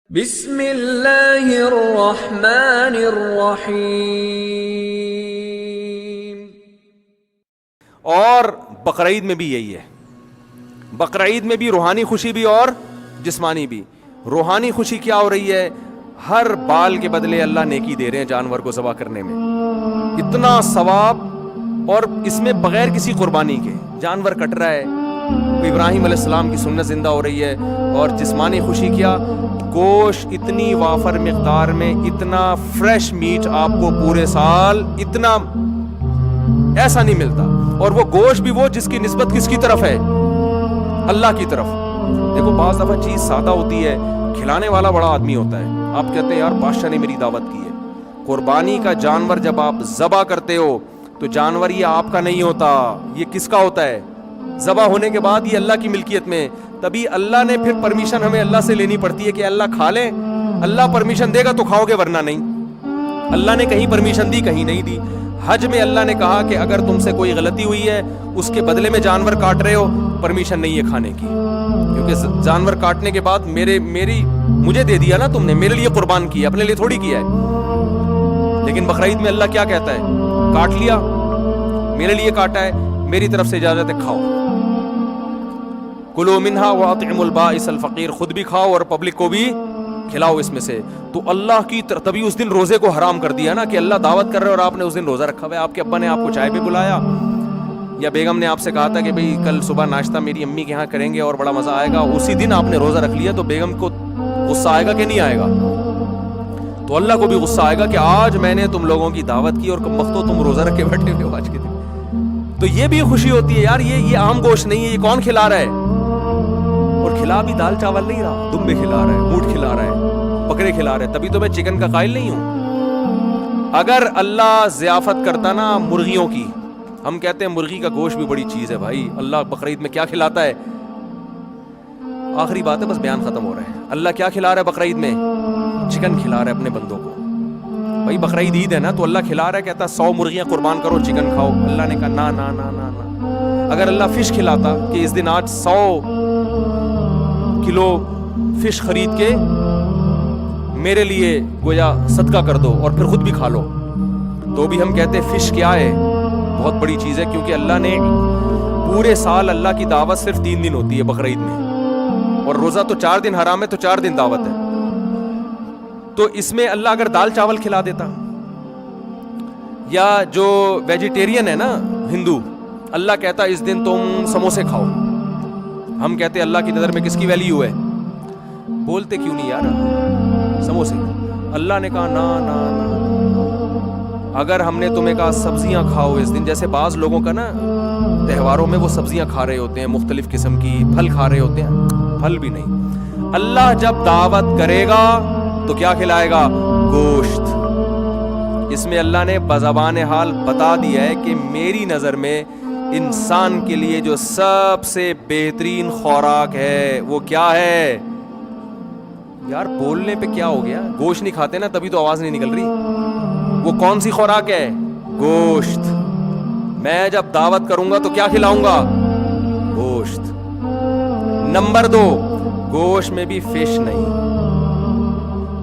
بسم اللہ الرحمن الرحیم۔ اور بقرعید میں بھی یہی ہے، بقرعید میں بھی روحانی خوشی بھی اور جسمانی بھی۔ روحانی خوشی کیا ہو رہی ہے؟ ہر بال کے بدلے اللہ نیکی دے رہے ہیں جانور کو ذبح کرنے میں، اتنا ثواب، اور اس میں بغیر کسی قربانی کے جانور کٹ رہا ہے، ابراہیم علیہ السلام کی سنت زندہ ہو رہی ہے۔ اور جسمانی خوشی کیا؟ گوشت اتنی وافر مقدار میں، اتنا فریش میٹ آپ کو پورے سال اتنا ایسا نہیں ملتا، اور وہ گوشت بھی وہ جس کی نسبت کس کی طرف ہے؟ اللہ کی طرف۔ دیکھو بعض دفعہ چیز سادہ ہوتی ہے، کھلانے والا بڑا آدمی ہوتا ہے، آپ کہتے ہیں یار بادشاہ نے میری دعوت کی ہے۔ قربانی کا جانور جب آپ ذبح کرتے ہو تو جانور یہ آپ کا نہیں ہوتا، یہ کس کا ہوتا ہے؟ ذبح ہونے کے بعد یہ اللہ کی ملکیت میں، تبھی اللہ نے پھر پرمیشن ہمیں اللہ سے لینی پڑتی ہے کہ اللہ کھا لیں۔ اللہ پرمیشن دے گا تو کھاؤ گے، ورنہ نہیں۔ اللہ نے کہیں پرمیشن دی، کہیں نہیں دی۔ حج میں اللہ نے کہا کہ اگر تم سے کوئی غلطی ہوئی ہے، اس کے بدلے میں جانور کاٹ رہے ہو، پرمیشن نہیں ہے کھانے کی، کیونکہ جانور کاٹنے کے بعد مجھے دے دیا نا تم نے، میرے لیے قربان کیا، اپنے لیے تھوڑی کیا ہے۔ لیکن بقرعید میں اللہ کیا کہتا ہے؟ کاٹ لیا، میرے لیے کاٹا ہے، میری طرف سے اجازت ہے، کھاؤ۔ کلوا منہا واطعموا البائس الفقیر، خود بھی کھاؤ اور پبلک کو بھی کھلاؤ اس میں سے۔ تو اللہ کی تبھی اس دن روزے کو حرام کر دیا نا، کہ اللہ دعوت کر رہے اور آپ نے اس دن روزہ رکھا ہوا ہے۔ آپ کے ابا نے آپ کو چائے پہ بلایا، یا بیگم نے آپ سے کہا تھا کہ بھئی کل صبح ناشتہ میری امی کے ہاں کریں گے اور بڑا مزہ آئے گا، اسی دن آپ نے روزہ رکھ لیا، تو بیگم کو غصہ آئے گا کہ نہیں آئے گا؟ تو اللہ کو بھی غصہ آئے گا کہ آج میں نے تم لوگوں کی دعوت کی اور کم وقتوں تم روزہ رکھ کے بیٹھے ہوئے ہو آج کے دن۔ تو یہ بھی خوشی ہوتی ہے یار، یہ عام گوشت نہیں ہے، یہ کون کھلا رہا ہے؟ اور کھلا بھی دال چاول نہیں رہا، دمبے کھلا رہا ہے، اونٹ کھلا رہا ہے، بکرے کھلا رہے ہیں، تبھی تو میں چکن کا قائل نہیں ہوں۔ اگر اللہ ضیافت کرتا نا مرغیوں کی، ہم کہتے ہیں مرغی کا گوشت بھی بڑی چیز ہے بھائی، اللہ بقرعید میں کیا کھلاتا ہے؟ آخری بات ہے، بس بیان ختم ہو رہا ہے۔ اللہ کیا کھلا رہا ہے بقرعید میں؟ چکن کھلا رہا ہے اپنے بندوں کو۔ بھائی بقرعید عید ہے نا، تو اللہ کھلا رہا ہے، کہتا 100 مرغیاں قربان کرو، چکن کھاؤ۔ اللہ نے کہا نا نا نا نا نا۔ اگر اللہ فش کھلاتا کہ اس دن آج 100 کلو فش خرید کے میرے لیے گویا صدقہ کر دو اور پھر خود بھی کھا لو، تو بھی ہم کہتے ہیں فش کیا ہے؟ بہت بڑی چیز ہے، کیونکہ اللہ نے پورے سال اللہ کی دعوت صرف 3 دن ہوتی ہے بقرعید میں، اور روزہ تو 4 دن حرام ہے، تو 4 دن دعوت ہے۔ تو اس میں اللہ اگر دال چاول کھلا دیتا، یا جو ویجیٹیرین ہے نا ہندو، اللہ کہتا اس دن تم سموسے کھاؤ، ہم کہتے اللہ کی نظر میں کس کی ویلیو ہے؟ بولتے کیوں نہیں یار سموسے؟ اللہ نے کہا نا نا نا۔ اگر ہم نے تمہیں کہا سبزیاں کھاؤ اس دن، جیسے بعض لوگوں کا نا تہواروں میں وہ سبزیاں کھا رہے ہوتے ہیں، مختلف قسم کی پھل کھا رہے ہوتے ہیں، پھل بھی نہیں۔ اللہ جب دعوت کرے گا تو کیا کھلائے گا؟ گوشت۔ اس میں اللہ نے بزبان حال بتا دیا ہے کہ میری نظر میں انسان کے لیے جو سب سے بہترین خوراک ہے وہ کیا ہے؟ یار بولنے پہ کیا ہو گیا؟ گوشت نہیں کھاتے نا، تبھی تو آواز نہیں نکل رہی۔ وہ کون سی خوراک ہے؟ گوشت۔ میں جب دعوت کروں گا تو کیا کھلاؤں گا؟ گوشت۔ نمبر 2، گوشت میں بھی فش نہیں،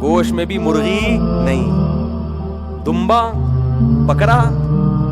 گوشت میں بھی مرغی نہیں، دمبا، بکرا،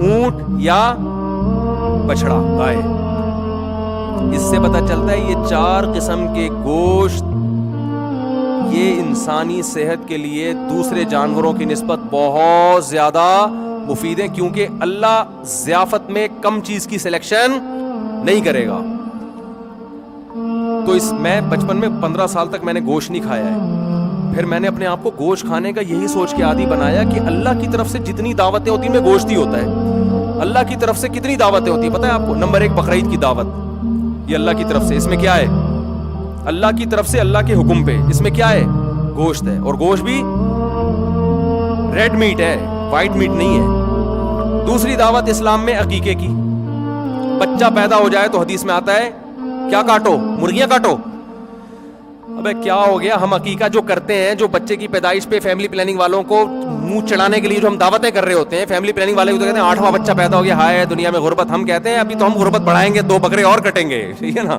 اونٹ یا بچڑا، گائے۔ اس سے پتہ چلتا ہے یہ 4 قسم کے گوشت یہ انسانی صحت کے لیے دوسرے جانوروں کی نسبت بہت زیادہ مفید ہیں، کیونکہ اللہ ضیافت میں کم چیز کی سلیکشن نہیں کرے گا۔ تو میں بچپن میں 15 سال تک میں نے گوشت نہیں کھایا ہے، پھر میں نے اپنے آپ کو گوشت کھانے کا یہی سوچ کے عادی بنایا کہ اللہ کی طرف سے جتنی دعوتیں ہوتی ہیں میں گوشت ہی ہوتا ہے۔ اللہ کی طرف سے کتنی دعوتیں ہوتی ہیں پتہ ہے آپ کو؟ نمبر 1 بقرعید کی دعوت، یہ اللہ کی طرف سے، اس میں کیا ہے؟ اللہ کی طرف سے اللہ کے حکم پہ، اس میں کیا ہے؟ گوشت ہے، اور گوشت بھی ریڈ میٹ ہے، وائٹ میٹ نہیں ہے۔ دوسری دعوت اسلام میں عقیقے کی، بچہ پیدا ہو جائے تو حدیث میں آتا ہے کیا کاٹو؟ مرغیاں کاٹو۔ ابے کیا ہو گیا؟ ہم عقیقہ جو کرتے ہیں، جو بچے کی پیدائش پہ فیملی پلاننگ والوں کو منہ چڑھانے کے لیے جو ہم دعوتیں کر رہے ہوتے ہیں، فیملی پلاننگ والے تو کہتے ہیں 8واں بچہ پیدا ہو گیا، ہائے دنیا میں غربت، ہم کہتے ہیں ابھی تو ہم غربت بڑھائیں گے، 2 بکرے اور کٹیں گے، ٹھیک ہے نا؟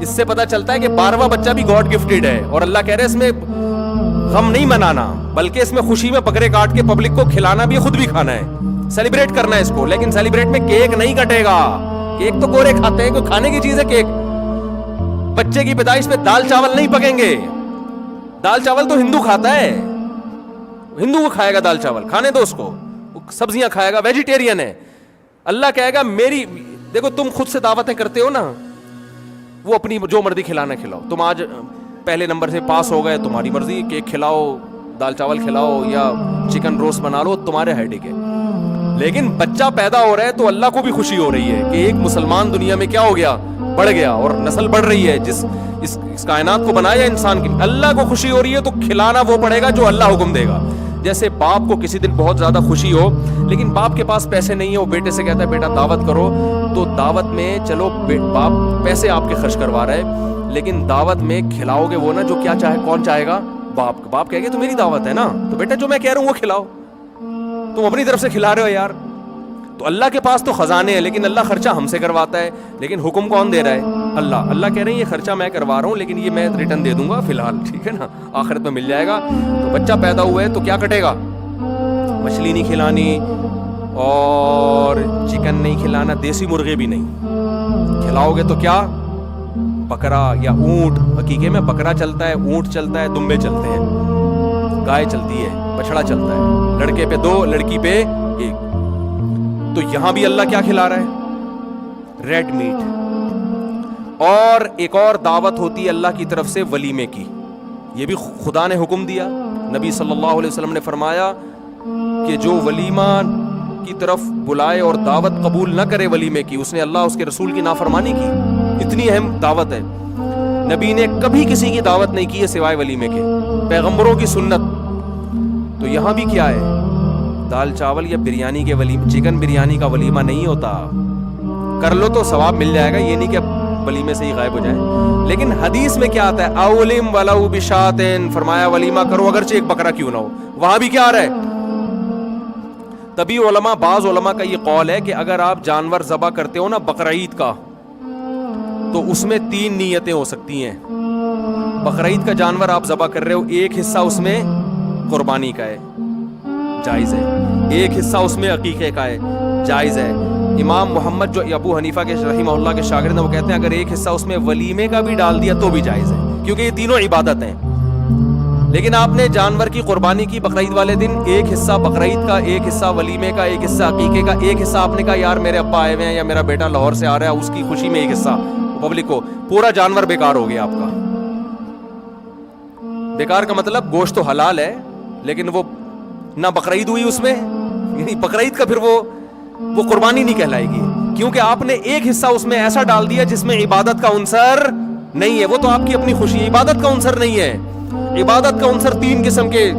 اس سے پتا چلتا ہے کہ 12واں بچہ بھی گاڈ گفٹیڈ ہے. اور اللہ کہہ رہے اس میں غم نہیں منانا بلکہ اس میں خوشی میں بکرے کاٹ کے پبلک کو کھلانا بھی, خود بھی کھانا ہے, سیلیبریٹ کرنا ہے اس کو. لیکن سیلیبریٹ میں کیک نہیں کٹے گا. کیک تو گورے کھاتے ہیں, کوئی کھانے کی چیز ہے کیک. بچے کی پیدائش میں دال چاول نہیں پکیں گے. دال چاول تو ہندو کھاتا ہے, ہندو کو کھائے گا دال چاول, کھانے دو اس کو, سبزیاں کھائے گا, ویجیٹیرین ہے. اللہ کہے گا میری, دیکھو تم خود سے دعوتیں کرتے ہو نا, وہ اپنی جو مرضی کھلانا کھلاؤ. تم آج پہلے نمبر سے پاس ہو گئے, تمہاری مرضی, کیک کھلاؤ, دال چاول کھلاؤ یا چکن روسٹ بنا لو, تمہارے ہیڈک ہے. لیکن بچہ پیدا ہو رہا ہے تو اللہ کو بھی خوشی ہو رہی ہے کہ ایک مسلمان دنیا میں کیا ہو گیا, بڑھ گیا, اور نسل بڑھ رہی ہے. جس اس کائنات کو بنایا انسان کی, اللہ کو خوشی ہو رہی ہے تو کھلانا وہ پڑے گا جو اللہ حکم دے گا. جیسے باپ کو کسی دن بہت زیادہ خوشی ہو لیکن باپ کے پاس پیسے نہیں ہے, وہ بیٹے سے کہتا ہے بیٹا دعوت کرو, تو دعوت میں چلو باپ پیسے آپ کے خرچ کروا رہا ہے, لیکن دعوت میں کھلاؤ گے وہ نا جو کیا چاہے. کون چاہے گا؟ باپ. باپ کہے گا تو میری دعوت ہے نا, تو بیٹا جو میں کہہ رہا ہوں وہ کھلاؤ, تم اپنی طرف سے کھلا رہے ہو یار. تو اللہ کے پاس تو خزانے ہیں لیکن اللہ خرچہ ہم سے کرواتا ہے, لیکن حکم کون دے رہا ہے؟ اللہ. اللہ کہہ رہے ہیں یہ خرچہ میں کروا رہا ہوں لیکن یہ میں ریٹرن دے دوں گا فی الحال, ٹھیک ہے نا, آخرت میں مل جائے گا. تو بچہ پیدا ہوا ہے تو کیا کٹے گا؟ مچھلی نہیں کھلانی اور چکن نہیں کھلانا, دیسی مرغے بھی نہیں کھلاؤ گے تو کیا؟ بکرا یا اونٹ. حقیقے میں بکرا چلتا ہے, اونٹ چلتا ہے, دمبے چلتے ہیں, گائے چلتی ہے, بچڑا چلتا ہے, لڑکے پہ 2 لڑکی پہ 1. تو یہاں بھی اللہ کیا کھلا رہا ہے؟ Red meat. اور ایک اور دعوت ہوتی ہے اللہ کی طرف سے ولیمے کی, یہ بھی خدا نے حکم دیا. نبی صلی اللہ علیہ وسلم نے فرمایا کہ جو ولیمہ کی طرف بلائے اور دعوت قبول نہ کرے ولیمے کی, اس نے اللہ اس کے رسول کی نافرمانی کی. اتنی اہم دعوت ہے. نبی نے کبھی کسی کی دعوت نہیں کی ہے سوائے ولیمے کے, پیغمبروں کی سنت. تو یہاں بھی کیا ہے؟ دال چاول یا بریانی کے ولیمہ, چکن بریانی کا ولیمہ نہیں ہوتا. کر لو تو ثواب مل جائے گا, یہ نہیں کہ ولیمے سے ہی غائب ہو جائے. لیکن حدیث میں کیا آتا ہے؟ اولم ولو بشاتن, فرمایا ولیمہ کرو اگرچہ ایک بکرا کیوں نہ ہو. وہاں بھی کیا آ رہا ہے؟ تبھی علماء, بعض علماء کا یہ قول ہے کہ اگر آپ جانور ذبح کرتے ہو نا بقرعید کا, تو اس میں 3 نیتیں ہو سکتی ہیں. بقرعید کا جانور آپ ذبح کر رہے ہو, ایک حصہ اس میں قربانی کا ہے, جائز ہے, ایک حصہ اس میں عقیقے کا ہے, جائز ہے. امام محمد جو ابو حنیفہ کے رحمہ اللہ کے شاگرد ہیں وہ کہتے ہیں اگر ایک حصہ اس میں ولیمے کا بھی ڈال دیا تو بھی جائز ہے, کیونکہ یہ تینوں عبادت ہیں. لیکن آپ نے جانور کی قربانی کی بقرعید والے دن, ایک حصہ بقرعید کا, ایک حصہ ولیمے کا, ایک حصہ عقیقے کا, ایک حصہ آپ نے کہا یار میرے ابا آئے ہوئے ہیں یا میرا بیٹا لاہور سے آ رہا ہے, اس کی خوشی میں ایک حصہ پبلک کو, پورا جانور بیکار ہو گیا آپ کا. بیکار کا مطلب گوشت تو حلال ہے لیکن وہ نہ بقرعید ہوئی اس میں, یعنی بقرعید کا پھر وہ قربانی نہیں کہلائے گی, کیونکہ آپ نے ایک حصہ اس میں ایسا ڈال دیا جس میں عبادت کا عنصر نہیں ہے. وہ تو آپ کی اپنی خوشی, عبادت کا عنصر نہیں ہے. عبادت کا عنصر 3 قسم کے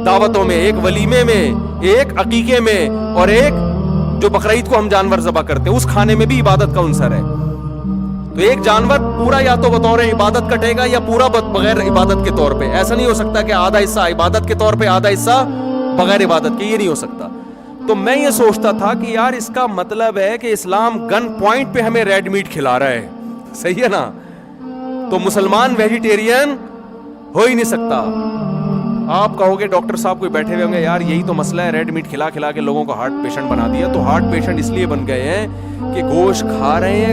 دعوتوں میں, ایک ولیمے میں, ایک عقیقے میں, اور ایک جو بقرعید کو ہم جانور ذبح کرتے ہیں اس کھانے میں بھی عبادت کا عنصر ہے. تو ایک جانور پورا یا تو بطور عبادت کٹے گا یا پورا بغیر عبادت کے طور پہ. ایسا نہیں ہو سکتا کہ آدھا حصہ عبادت کے طور پہ آدھا حصہ بغیر عبادت کے, یہ نہیں ہو سکتا. تو میں یہ سوچتا تھا کہ یار اس کا مطلب ہے کہ اسلام گن پوائنٹ پہ ہمیں ریڈ میٹ کھلا رہا ہے, صحیح ہے نا. تو مسلمان ویجیٹیرین ہو ہی نہیں سکتا. آپ کہو گے ڈاکٹر صاحب کوئی بیٹھے ہوئے ہوں گے یار یہی تو مسئلہ ہے, ریڈ میٹ کھلا کھلا کے لوگوں کو ہارٹ پیشنٹ بنا دیا. تو ہارٹ پیشنٹ اس لیے بن گئے ہیں کہ گوشت کھا رہے ہیں,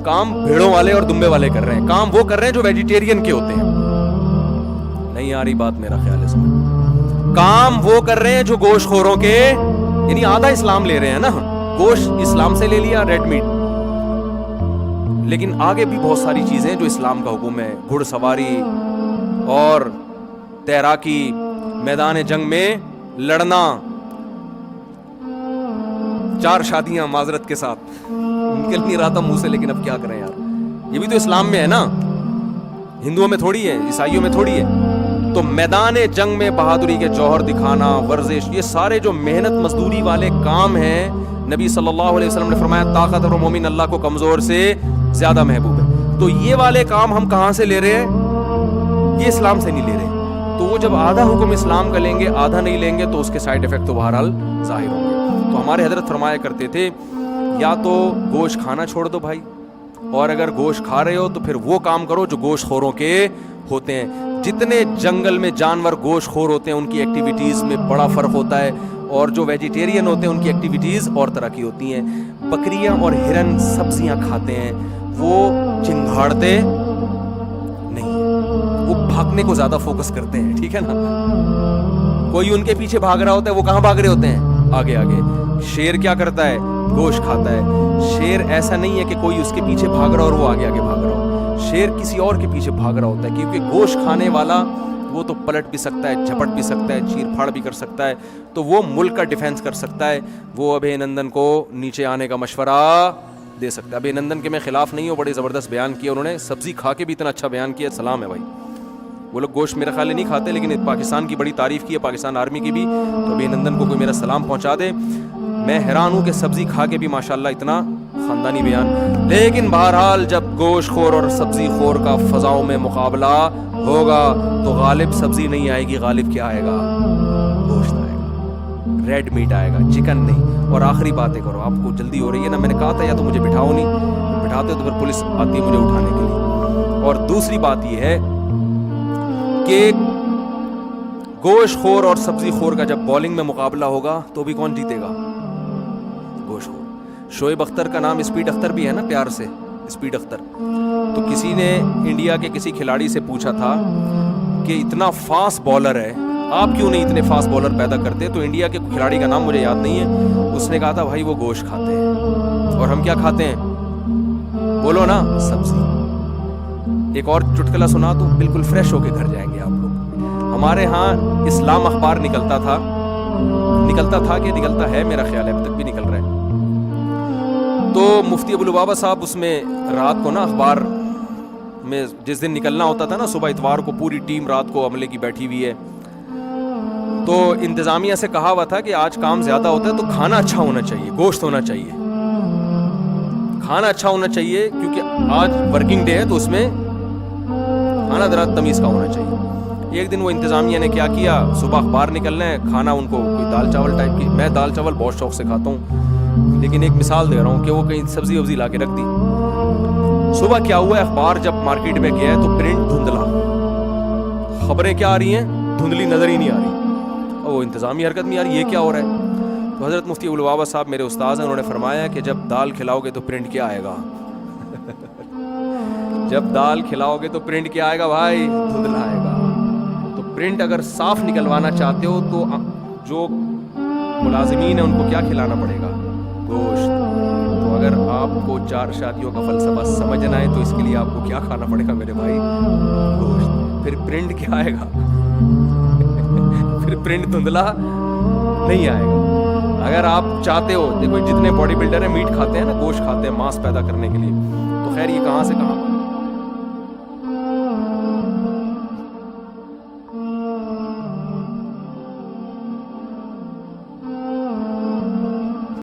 کام بھیڑوں والے اور دمبے والے کر رہے ہیں, کام وہ کر رہے ہیں جو ویجیٹیرین کے ہوتے ہیں. نہیں آ رہی بات, میرا خیال ہے سمجھ. کام وہ کر رہے ہیں جو گوشت خوروں کے, یعنی آدھا اسلام لے رہے ہیں نا, گوشت اسلام سے لے لیا ریڈ میٹ, لیکن آگے بھی بہت ساری چیزیں جو اسلام کا حکم ہے, گھڑ سواری اور تیراکی, میدان جنگ میں لڑنا, 4 شادیاں معذرت کے ساتھ نکل نہیں رہا تھا منہ سے, لیکن اب کیا کریں یار, یہ بھی تو اسلام میں ہے نا, ہندوؤں میں تھوڑی ہے, عیسائیوں میں تھوڑی ہے. تو میدان جنگ میں بہادری کے جوہر دکھانا, ورزش, یہ سارے جو محنت مزدوری والے کام ہیں, نبی صلی اللہ علیہ وسلم نے فرمایا طاقت اور مومن اللہ کو کمزور سے زیادہ محبوب ہے. تو یہ والے کام ہم کہاں سے لے رہے ہیں؟ یہ اسلام سے نہیں لے رہے. تو وہ جب آدھا حکم اسلام کا لیں گے آدھا نہیں لیں گے تو اس کے سائیڈ افیکٹ تو بہرحال ظاہر ہوں گے. تو ہمارے حضرت فرمایا کرتے تھے یا تو گوشت کھانا چھوڑ دو بھائی, اور اگر گوشت کھا رہے ہو تو پھر وہ کام کرو جو گوشت خوروں کے ہوتے ہیں. جتنے جنگل میں جانور گوشت خور ہوتے ہیں ان کی ایکٹیویٹیز میں بڑا فرق ہوتا ہے, اور جو ویجیٹیرین ہوتے ہیں ان کی ایکٹیویٹیز اور طرح کی ہوتی ہیں. بکریاں اور ہرن سبزیاں کھاتے ہیں, وہ چنگھاڑتے نہیں ہیں, وہ بھاگنے کو زیادہ فوکس کرتے ہیں, ٹھیک ہے نا. کوئی ان کے پیچھے بھاگ رہا ہوتا ہے, وہ کہاں بھاگ رہے ہوتے ہیں, آگے آگے. شیر کیا کرتا ہے, گوشت کھاتا ہے. شیر ایسا نہیں ہے کہ کوئی اس کے پیچھے بھاگ رہا اور وہ آگے آگے بھاگ رہا ہو, شیر کسی اور کے پیچھے بھاگ رہا ہوتا ہے, کیونکہ گوشت کھانے والا وہ تو پلٹ بھی سکتا ہے, جھپٹ بھی سکتا ہے, چیر پھاڑ بھی کر سکتا ہے, تو وہ ملک کا ڈیفینس کر سکتا ہے. وہ ابھے نندن کو نیچے آنے کا مشورہ دے سکتا ہے. ابھے نندن کے میں خلاف نہیں ہوں, بڑے زبردست بیان کیا انہوں نے, سبزی کھا کے بھی اتنا اچھا بیان کیا, سلام ہے بھائی. وہ لوگ گوشت میرے خیال نہیں کھاتے, لیکن پاکستان کی بڑی تعریف کی ہے, پاکستان آرمی کی بھی, تو ابھی نندن کو کوئی میرا سلام پہنچا دے. میں حیران ہوں کہ سبزی کھا کے بھی ماشاءاللہ اتنا خاندانی بیان. لیکن بہرحال جب گوشت خور اور سبزی خور کا فضاؤں میں مقابلہ ہوگا تو غالب سبزی نہیں آئے گی, غالب کیا آئے گا, گوشت آئے گا, ریڈ میٹ آئے گا, چکن نہیں. اور آخری باتیں کرو, آپ کو جلدی ہو رہی ہے نا, میں نے کہا تھا یا تو مجھے بٹھاؤ نہیں, بٹھاتے تو پھر پولیس آتی ہے مجھے اٹھانے کے لیے. اور دوسری بات یہ ہے کہ گوشت خور اور سبزی خور کا جب بولنگ میں مقابلہ ہوگا تو بھی کون جیتے گا, گوشت خور. شعیب اختر کا نام اسپیڈ اختر بھی ہے نا, پیار سے اسپیڈ اختر. تو کسی نے انڈیا کے کسی کھلاڑی سے پوچھا تھا کہ اتنا فاسٹ بالر ہے, آپ کیوں نہیں اتنے فاسٹ بالر پیدا کرتے, تو انڈیا کے کھلاڑی کا نام مجھے یاد نہیں ہے, اس نے کہا تھا بھائی وہ گوشت کھاتے ہیں اور ہم کیا کھاتے ہیں, بولو نا, سبزی. ایک اور چٹکلا سنا تو بالکل فریش ہو کے گھر جائیں گے آپ لوگ. ہمارے ہاں اسلام اخبار نکلتا تھا کہ نکلتا ہے, میرا خیال ہے اب تک بھی نکل رہا ہے. تو مفتی ابو لبابہ صاحب اس میں رات کو نا اخبار میں جس دن نکلنا ہوتا تھا نا, صبح اتوار کو پوری ٹیم رات کو عملے کی بیٹھی ہوئی ہے, تو انتظامیہ سے کہا ہوا تھا کہ آج کام زیادہ ہوتا ہے تو کھانا اچھا ہونا چاہیے, گوشت ہونا چاہیے, کھانا اچھا ہونا چاہیے, کیونکہ آج ورکنگ ڈے ہے تو اس میں کھانا ذرا تمیز کا ہونا چاہیے. ایک دن وہ انتظامیہ نے کیا کیا, صبح اخبار نکلنا ہے, کھانا ان کو کوئی دال چاول ٹائپ کی, میں دال چاول بہت شوق سے کھاتا ہوں, لیکن ایک مثال دے رہا ہوں کہ وہ کہیں سبزی وبزی لا کے رکھ دی. صبح کیا ہوا ہے, اخبار جب مارکیٹ میں گیا ہے تو پرنٹ دھندلا, خبریں کیا آ رہی ہیں, دھندلی نظر ہی نہیں آ رہی, اور وہ انتظامی حرکت میں, یار یہ کیا ہو رہا ہے. تو حضرت مفتی ابو لبابہ صاحب میرے استاذ ہیں, انہوں نے فرمایا کہ جب دال کھلاؤ گے تو پرنٹ کیا آئے گا, جب دال کھلاؤ گے تو پرنٹ کیا آئے گا بھائی, دھندلا آئے گا. تو پرنٹ اگر صاف نکلوانا چاہتے ہو تو جو ملازمین ہیں ان کو کیا کھلانا پڑے گا, گوشت. تو اگر آپ کو 4 شادیوں کا فلسفہ سمجھنا ہے تو اس کے لیے آپ کو کیا کھانا پڑے گا میرے بھائی, گوشت. پھر پرنٹ کیا آئے گا, پھر پرنٹ دھندلا نہیں آئے گا. اگر آپ چاہتے ہو, دیکھو جتنے باڈی بلڈر ہیں میٹ کھاتے ہیں نا, گوشت کھاتے ہیں ماس پیدا کرنے کے لیے, تو خیر یہ کہاں سے کہاں